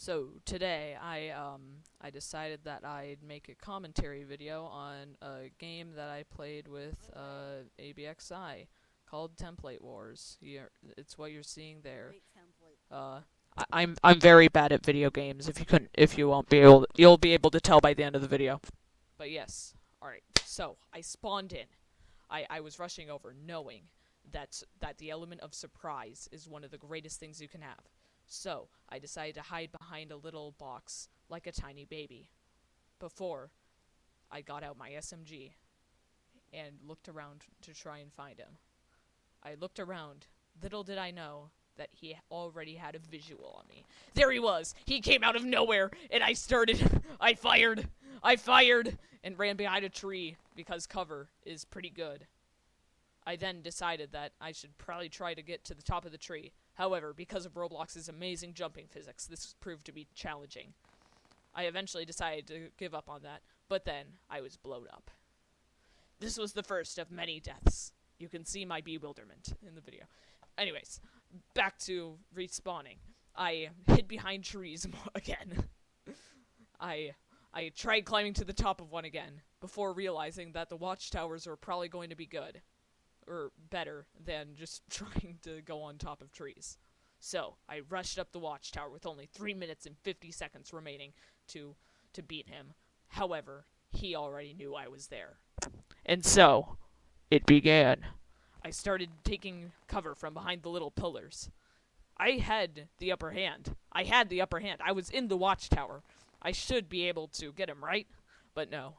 So today I decided that I'd make a commentary video on a game that I played with ABXI called Template Wars. It's what you're seeing there. Uh, I'm very bad at video games. If you won't be able, you'll be able to tell by the end of the video. But yes, all right. So I spawned in. I was rushing over, knowing that the element of surprise is one of the greatest things you can have. So, I decided to hide behind a little box like a tiny baby before I got out my SMG and looked around to try and find him. I looked around. Little did I know that he already had a visual on me. There he was! He came out of nowhere, and I fired, and ran behind a tree because cover is pretty good. I then decided that I should probably try to get to the top of the tree. However, because of Roblox's amazing jumping physics, this proved to be challenging. I eventually decided to give up on that, but then I was blown up. This was the first of many deaths. You can see my bewilderment in the video. Anyways, back to respawning. I hid behind trees again. I tried climbing to the top of one again, before realizing that the watchtowers were probably going to be good. Or better than just trying to go on top of trees. So, I rushed up the watchtower with only 3 minutes and 50 seconds remaining to beat him. However, he already knew I was there. And so, it began. I started taking cover from behind the little pillars. I had the upper hand. I was in the watchtower. I should be able to get him, right? But no.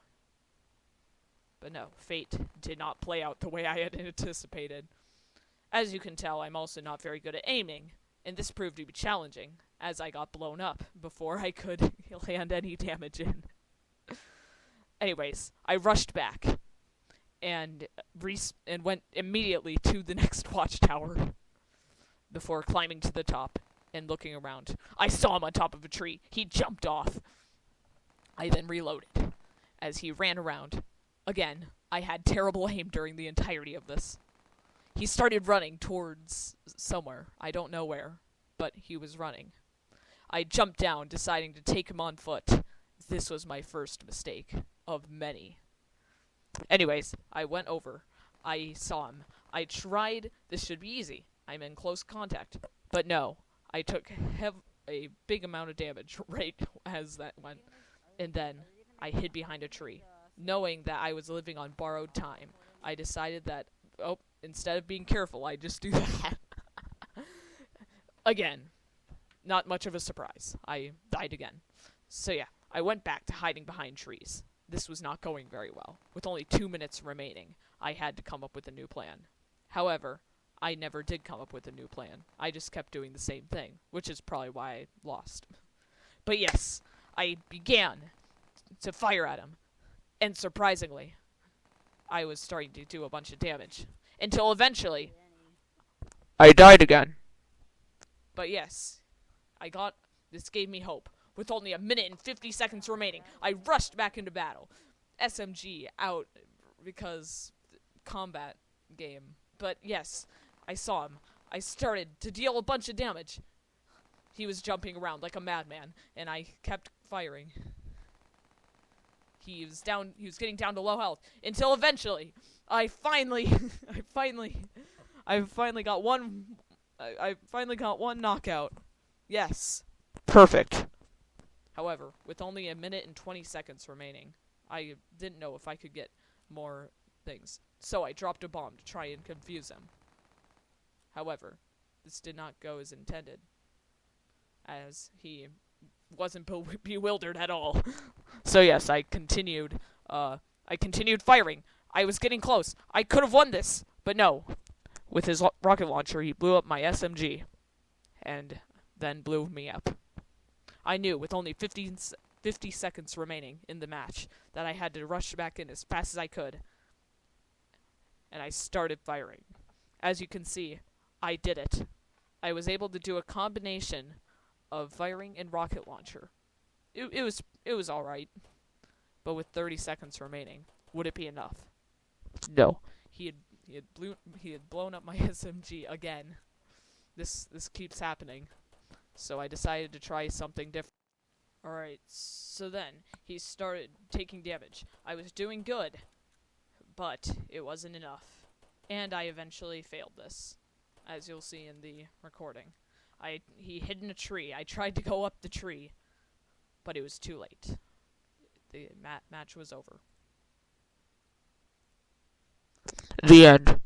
Fate did not play out the way I had anticipated. As you can tell, I'm also not very good at aiming, and this proved to be challenging, as I got blown up before I could land any damage in. Anyways, I rushed back, and went immediately to the next watchtower, before climbing to the top and looking around. I saw him on top of a tree. He jumped off. I then reloaded, as he ran around. Again, I had terrible aim during the entirety of this. He started running towards somewhere. I don't know where, but he was running. I jumped down, deciding to take him on foot. This was my first mistake of many. Anyways, I went over. I saw him. I tried. This should be easy. I'm in close contact. But no, I took a big amount of damage right as that went. And then I hid behind a tree. Knowing that I was living on borrowed time, I decided that, instead of being careful, I'd just do that. Again, not much of a surprise. I died again. So yeah, I went back to hiding behind trees. This was not going very well. With only 2 minutes remaining, I had to come up with a new plan. However, I never did come up with a new plan. I just kept doing the same thing, which is probably why I lost. But yes, I began to fire at him. And surprisingly, I was starting to do a bunch of damage. Until eventually, I died again. But yes, this gave me hope. With only 1 minute and 50 seconds remaining, I rushed back into battle. SMG out because combat game. But yes, I saw him. I started to deal a bunch of damage. He was jumping around like a madman, and I kept firing. He was getting down to low health until eventually I finally got one knockout. Yes. Perfect. However, with only 1 minute and 20 seconds remaining, I didn't know if I could get more things. So I dropped a bomb to try and confuse him. However, this did not go as intended, as he wasn't bewildered at all. So yes, I continued firing. I was getting close. I could have won this, but no. With his rocket launcher, he blew up my SMG, and then blew me up. I knew, with only 50 seconds remaining in the match, that I had to rush back in as fast as I could. And I started firing. As you can see, I did it. I was able to do a combination of firing and rocket launcher. It was alright. But with 30 seconds remaining, would it be enough? No. He had blown up my SMG again. This keeps happening. So I decided to try something different. Alright, so then he started taking damage. I was doing good, but it wasn't enough. And I eventually failed this, as you'll see in the recording. He hid in a tree. I tried to go up the tree, but it was too late. The match was over. The end.